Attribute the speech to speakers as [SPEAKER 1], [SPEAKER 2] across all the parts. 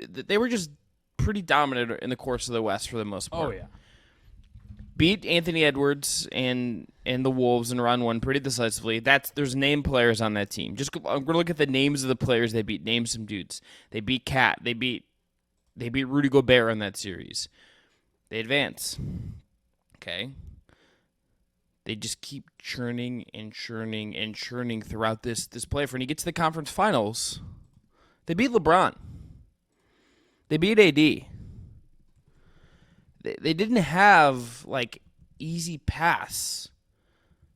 [SPEAKER 1] they were just pretty dominant in the course of the West for the most part.
[SPEAKER 2] Oh, yeah.
[SPEAKER 1] Beat Anthony Edwards and the Wolves in round one pretty decisively. There's name players on that team. I'm going to look at the names of the players they beat. Name some dudes. They beat Cat. They beat Rudy Gobert in that series. They advance. Okay. They just keep churning and churning and churning throughout this playoff. When you get to the conference finals, they beat LeBron. They beat AD. They didn't have, like, easy paths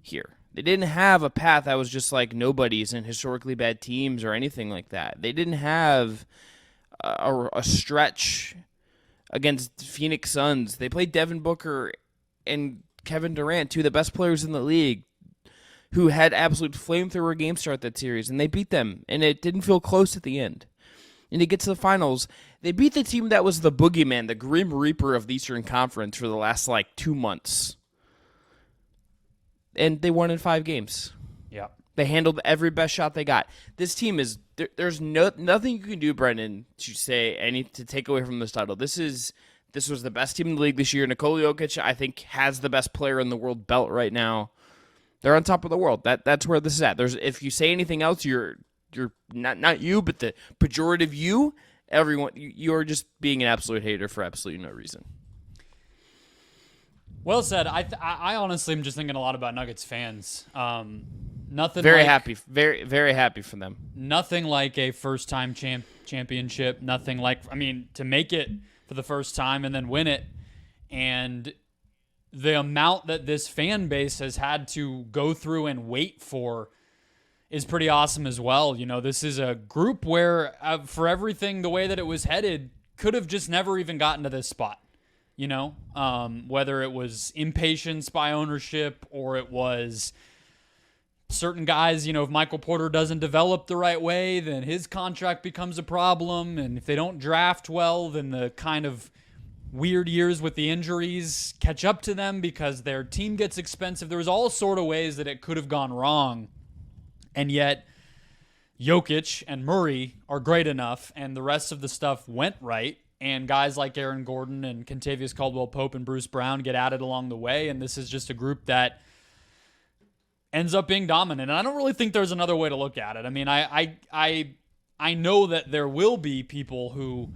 [SPEAKER 1] here. They didn't have a path that was just like nobody's and historically bad teams or anything like that. They didn't have a stretch against Phoenix Suns. They played Devin Booker and Kevin Durant, two of the best players in the league, who had absolute flamethrower game start that series, and they beat them, and it didn't feel close at the end. And to get to the finals, they beat the team that was the boogeyman, the Grim Reaper of the Eastern Conference for the last, 2 months. And they won in 5 games.
[SPEAKER 2] Yeah.
[SPEAKER 1] They handled every best shot they got. This team is there's nothing you can do, Brendan, to take away from this title. This was the best team in the league this year. Nikola Jokic, I think, has the best player in the world belt right now. They're on top of the world. That's where this is at. If you say anything else, you're not you, but the pejorative you. Everyone, you're just being an absolute hater for absolutely no reason.
[SPEAKER 2] Well said. I honestly am just thinking a lot about Nuggets fans. Nothing.
[SPEAKER 1] Happy, very very happy for them.
[SPEAKER 2] Nothing like a first time championship. Nothing like to make it for the first time and then win it, and the amount that this fan base has had to go through and wait for is pretty awesome as well. This is a group where, for everything the way that it was headed, could have just never even gotten to this spot. Whether it was impatience by ownership or it was certain guys, if Michael Porter doesn't develop the right way, then his contract becomes a problem. And if they don't draft well, then the kind of weird years with the injuries catch up to them because their team gets expensive. There was all sort of ways that it could have gone wrong. And yet, Jokic and Murray are great enough, and the rest of the stuff went right. And guys like Aaron Gordon and Kentavious Caldwell-Pope and Bruce Brown get added along the way, and this is just a group that ends up being dominant. And I don't really think there's another way to look at it. I know that there will be people who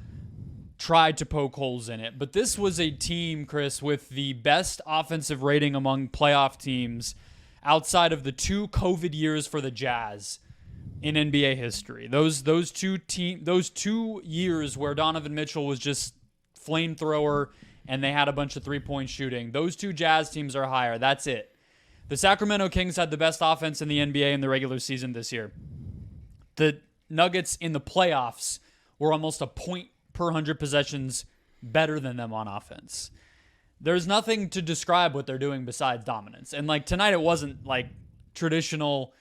[SPEAKER 2] tried to poke holes in it, but this was a team, Chris, with the best offensive rating among playoff teams outside of the 2 COVID years for the Jazz in NBA history. Those 2 years where Donovan Mitchell was just flamethrower and they had a bunch of 3-point shooting. Those 2 Jazz teams are higher. That's it. The Sacramento Kings had the best offense in the NBA in the regular season this year. The Nuggets in the playoffs were almost a point per 100 possessions better than them on offense. There's nothing to describe what they're doing besides dominance. And tonight it wasn't traditional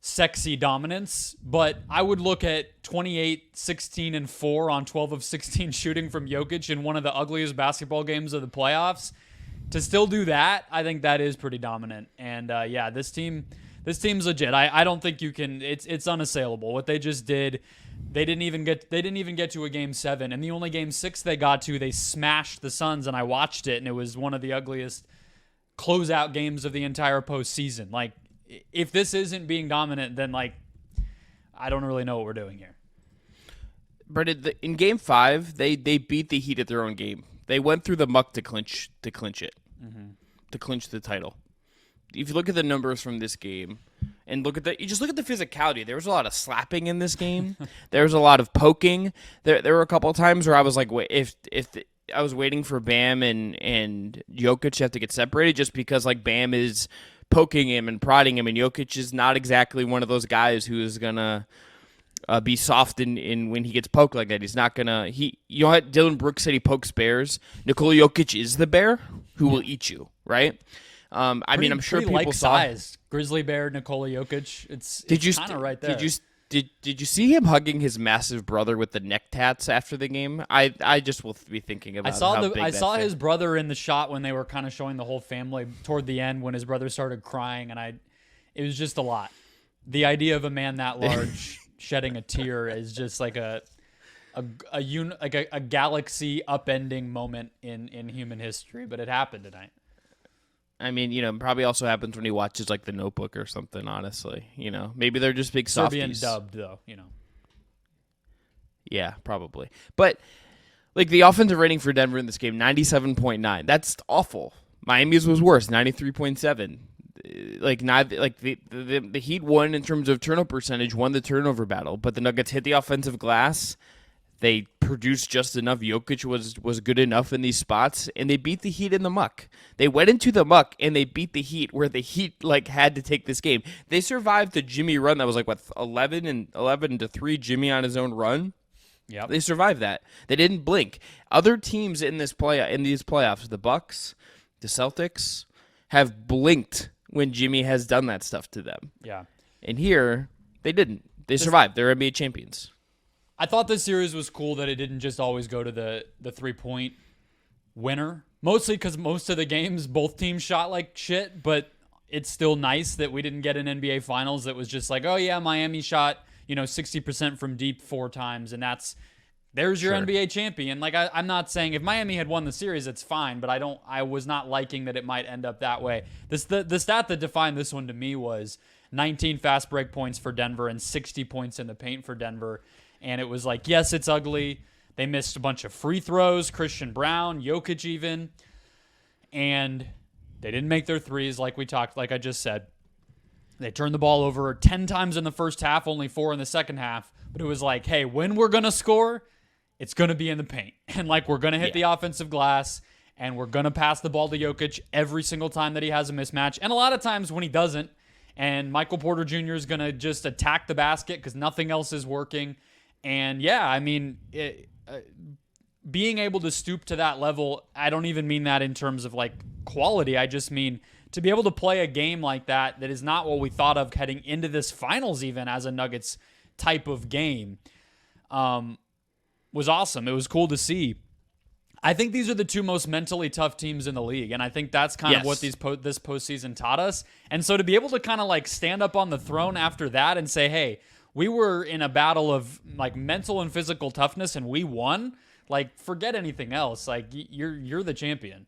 [SPEAKER 2] sexy dominance, but I would look at 28, 16, and 4 on 12 of 16 shooting from Jokic in one of the ugliest basketball games of the playoffs. To still do that, I think that is pretty dominant. And this team's legit. I don't think you can. It's unassailable. What they just did. They didn't even get to a game 7, and the only game 6 they got to, they smashed the Suns, and I watched it, and it was one of the ugliest closeout games of the entire postseason. If this isn't being dominant, then I don't really know what we're doing here.
[SPEAKER 1] But in Game 5, they beat the Heat at their own game. They went through the muck to clinch it, to clinch the title. If you look at the numbers from this game, and you just look at the physicality. There was a lot of slapping in this game. There was a lot of poking. There were a couple of times where I was like, wait, I was waiting for Bam and Jokic to have to get separated, just because Bam is poking him and prodding him, and Jokic is not exactly one of those guys who is gonna be soft in when he gets poked like that. He's not gonna. Dylan Brooks said he pokes bears. Nikola Jokic is the bear who will eat you, right? I'm sure people saw size.
[SPEAKER 2] Grizzly bear, Nikola Jokic. It's kind of right there.
[SPEAKER 1] Did you see him hugging his massive brother with the neck tats after the game? I just will be thinking about. I
[SPEAKER 2] saw his brother in the shot when they were kind of showing the whole family toward the end when his brother started crying, and it was just a lot. The idea of a man that large shedding a tear is just a galaxy upending moment in human history, but it happened tonight.
[SPEAKER 1] I mean, it probably also happens when he watches like The Notebook or something. Honestly, maybe they're just big
[SPEAKER 2] Serbian
[SPEAKER 1] softies.
[SPEAKER 2] dubbed though,
[SPEAKER 1] Yeah, probably. But like the offensive rating for Denver in this game, 97.9. That's awful. Miami's was worse, 93.7. The Heat won in terms of turnover percentage, won the turnover battle, but the Nuggets hit the offensive glass. They produced just enough. Jokic was good enough in these spots, and they beat the Heat in the muck. They went into the muck and they beat the Heat, where the Heat had to take this game. They survived the Jimmy run that was 11-3 Jimmy on his own run.
[SPEAKER 2] Yeah,
[SPEAKER 1] They survived that. They didn't blink. Other teams in these playoffs, the Bucks, the Celtics, have blinked when Jimmy has done that stuff to them.
[SPEAKER 2] Yeah.
[SPEAKER 1] And here, they didn't. They survived. They're NBA champions.
[SPEAKER 2] I thought this series was cool that it didn't just always go to the 3-point winner. Mostly because most of the games, both teams shot like shit, but it's still nice that we didn't get an NBA Finals that was just like, oh yeah, Miami shot 60% from deep 4 times, and there's your NBA champion. Like I'm not saying if Miami had won the series, it's fine, but I was not liking that it might end up that way. The stat that defined this one to me was 19 fast break points for Denver and 60 points in the paint for Denver. And it was like, yes, it's ugly. They missed a bunch of free throws, Christian Brown, Jokic even, and they didn't make their threes like I just said. They turned the ball over 10 times in the first half, only 4 in the second half. But it was like, hey, when we're going to score, it's going to be in the paint. And we're going to hit the offensive glass, and we're going to pass the ball to Jokic every single time that he has a mismatch. And a lot of times when he doesn't, and Michael Porter Jr. is going to just attack the basket because nothing else is working. And yeah, I mean, being able to stoop to that level, I don't even mean that in terms of quality. I just mean to be able to play a game like that is not what we thought of heading into this finals even as a Nuggets type of game, was awesome. It was cool to see. I think these are the 2 most mentally tough teams in the league, and I think that's kind of what this postseason taught us. And so to be able to kind of stand up on the throne after that and say, hey, we were in a battle of mental and physical toughness and we won. Forget anything else. You're the champion.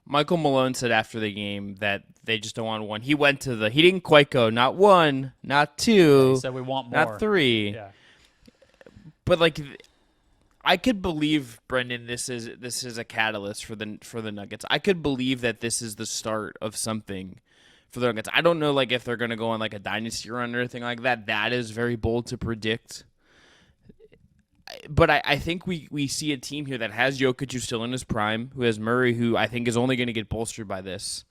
[SPEAKER 1] Michael Malone said after the game that they just don't want one. He didn't quite go, not 1, not 2.
[SPEAKER 2] Yeah, he said we want more.
[SPEAKER 1] Not 3.
[SPEAKER 2] Yeah.
[SPEAKER 1] But I could believe, Brendan, this is a catalyst for the Nuggets. I could believe that this is the start of something for the Nuggets. I don't know if they're going to go on a dynasty run or anything like that. That is very bold to predict. But I think we see a team here that has Jokic, who's still in his prime, who has Murray, who I think is only going to get bolstered by this,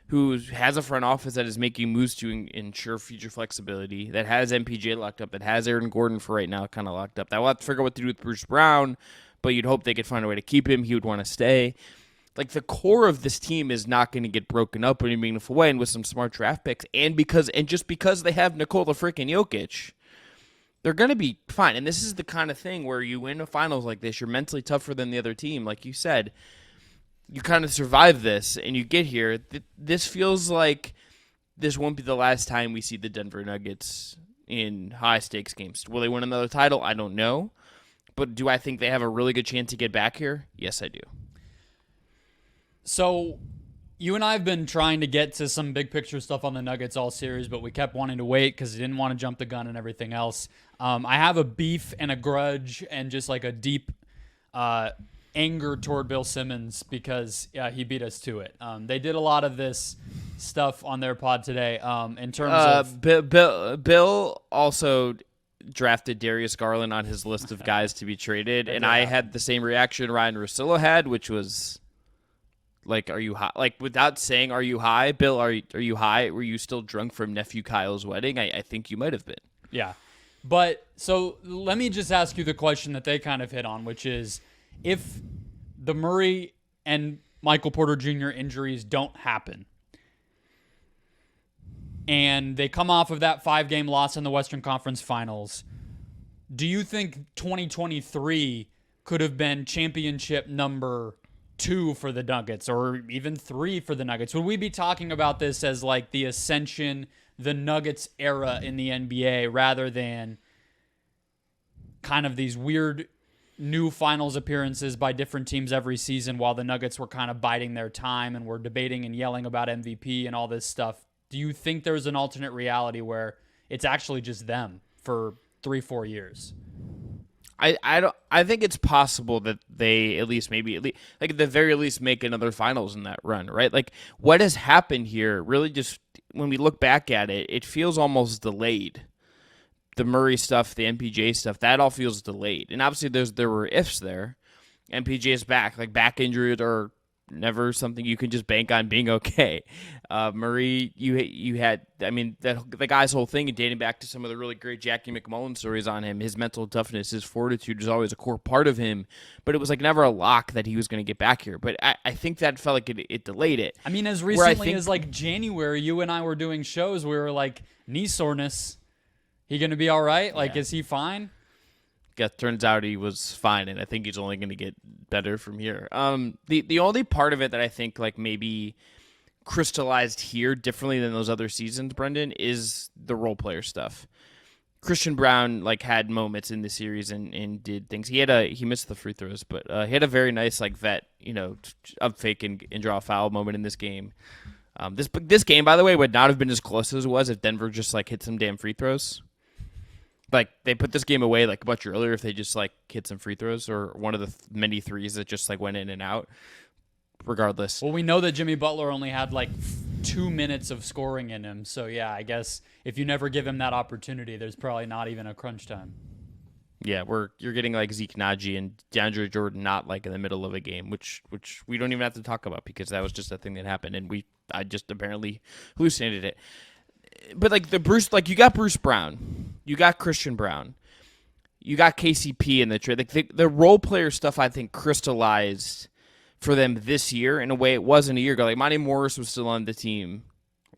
[SPEAKER 1] who has a front office that is making moves to ensure future flexibility, that has MPJ locked up, that has Aaron Gordon for right now kind of locked up. That will have to figure out what to do with Bruce Brown, but you'd hope they could find a way to keep him. He would want to stay. The core of this team is not going to get broken up in a meaningful way, and with some smart draft picks, and just because they have Nikola freaking Jokic, they're going to be fine. And this is the kind of thing where you win a finals like this, you're mentally tougher than the other team. Like you said, you kind of survive this, and you get here. This feels like this won't be the last time we see the Denver Nuggets in high-stakes games. Will they win another title? I don't know. But do I think they have a really good chance to get back here? Yes, I do.
[SPEAKER 2] So you and I have been trying to get to some big picture stuff on the Nuggets all series, but we kept wanting to wait because we didn't want to jump the gun and everything else. I have a beef and a grudge and just a deep anger toward Bill Simmons because he beat us to it. They did a lot of this stuff on their pod today in terms of...
[SPEAKER 1] Bill also drafted Darius Garland on his list of guys to be traded, and I had the same reaction Ryan Russillo had, which was... are you high? Without saying, are you high, Bill? Are you high? Were you still drunk from nephew Kyle's wedding? I think you might have been.
[SPEAKER 2] Yeah, but so let me just ask you the question that they kind of hit on, which is, if the Murray and Michael Porter Jr. injuries don't happen, and they come off of that 5-game loss in the Western Conference Finals, do you think 2023 could have been championship number 2 for the Nuggets, or even 3 for the Nuggets? Would we be talking about this as the ascension, the Nuggets era in the NBA, rather than kind of these weird new finals appearances by different teams every season while the Nuggets were kind of biding their time and were debating and yelling about MVP and all this stuff. Do you think there's an alternate reality where it's actually just them for 3-4 years?
[SPEAKER 1] I think it's possible that they at least like at the very least make another finals in that run, right? Like what has happened here really just when we look back at it, it feels almost delayed. The Murray stuff, the MPJ stuff, that all feels delayed. And obviously there were ifs there. MPJ is back. Like back injuries are never something you can just bank on being okay. Murray, you had, I mean, the guy's whole thing, and dating back to some of the really great Jackie McMullen stories on him, his mental toughness, his fortitude is always a core part of him. But it was like never a lock that he was going to get back here. But I think that felt like it delayed it.
[SPEAKER 2] I mean, as recently as like January, you and I were doing shows, we were like, knee soreness. He going to be all right? Like, is he fine?
[SPEAKER 1] Yeah, turns out he was fine, and I think he's only going to get better from here. The only part of it that I think like maybe crystallized here differently than those other seasons, Brendan, is the role player stuff. Christian Braun like had moments in the series and did things. He missed the free throws, but he had a very nice like up fake and draw a foul moment in this game. This game, by the way, would not have been as close as it was if Denver just like hit some damn free throws. Like, they put this game away, like, much earlier if they just, like, hit some free throws or one of the many threes that just, like, went in and out. Regardless.
[SPEAKER 2] Well, we know that Jimmy Butler only had, like, 2 minutes of scoring in him. So, yeah, I guess if you never give him that opportunity, there's probably not even a crunch time.
[SPEAKER 1] Yeah, you're getting, like, Zeke Naji and DeAndre Jordan not, like, in the middle of a game, which we don't even have to talk about because that was just a thing that happened, and I just apparently hallucinated it. But like you got Bruce Brown, you got Christian Braun, you got KCP in the trade. Like the role player stuff, I think crystallized for them this year in a way it wasn't a year ago. Like Monty Morris was still on the team,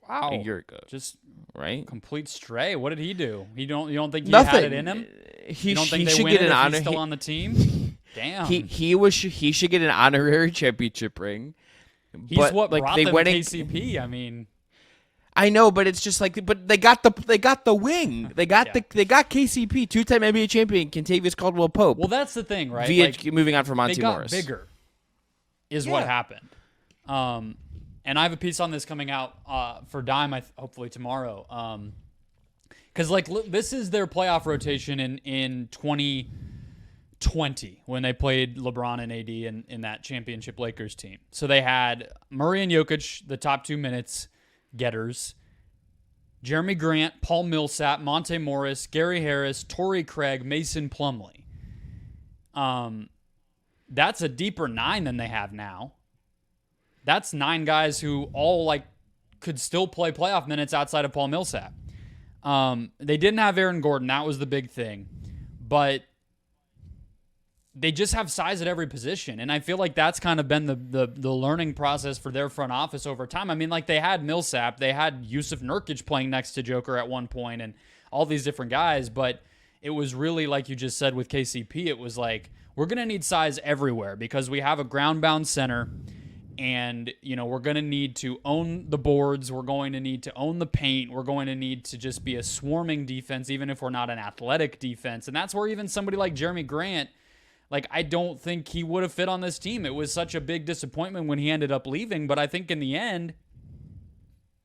[SPEAKER 1] a year ago,
[SPEAKER 2] just
[SPEAKER 1] right?
[SPEAKER 2] Complete stray. What did he do? You don't think he
[SPEAKER 1] Nothing.
[SPEAKER 2] had it in him? You don't think they
[SPEAKER 1] should
[SPEAKER 2] win
[SPEAKER 1] get
[SPEAKER 2] it
[SPEAKER 1] an
[SPEAKER 2] if
[SPEAKER 1] honor.
[SPEAKER 2] he's still on the team? Damn.
[SPEAKER 1] He should get an honorary championship ring.
[SPEAKER 2] He's what brought them KCP. I mean.
[SPEAKER 1] I know, but it's just like, but they got the wing. They got they got KCP, 2-time NBA champion, Kentavious Caldwell-Pope.
[SPEAKER 2] Well, that's the thing, right?
[SPEAKER 1] Via moving on from Monty
[SPEAKER 2] They
[SPEAKER 1] Morris.
[SPEAKER 2] got bigger, is what happened. And I have a piece on this coming out for Dime, hopefully tomorrow. Because like this is their playoff rotation in 2020 when they played LeBron and AD in that championship Lakers team. So they had Murray and Jokic, the top 2 minutes getters, Jeremy Grant, Paul Millsap, Monte Morris, Gary Harris, Torrey Craig, Mason Plumlee. That's a deeper 9 than they have now. That's 9 guys who all like could still play playoff minutes outside of Paul Millsap. They didn't have Aaron Gordon. That was the big thing. But they just have size at every position. And I feel like that's kind of been the learning process for their front office over time. I mean, like they had Millsap, they had Yusuf Nurkic playing next to Joker at one point and all these different guys. But it was really, like you just said with KCP, it was like, we're going to need size everywhere because we have a ground-bound center and, we're going to need to own the boards. We're going to need to own the paint. We're going to need to just be a swarming defense, even if we're not an athletic defense. And that's where even somebody like Jeremy Grant, like, I don't think he would have fit on this team. It was such a big disappointment when he ended up leaving. But I think in the end,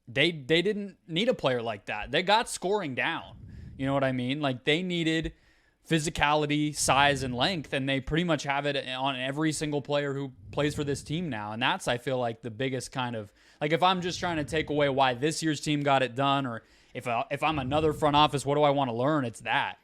[SPEAKER 2] they didn't need a player like that. They got scoring down. You know what I mean? Like, they needed physicality, size, and length, and they pretty much have it on every single player who plays for this team now. And that's, I feel like, the biggest kind of, like, if I'm just trying to take away why this year's team got it done, or if I'm another front office, what do I want to learn? It's that.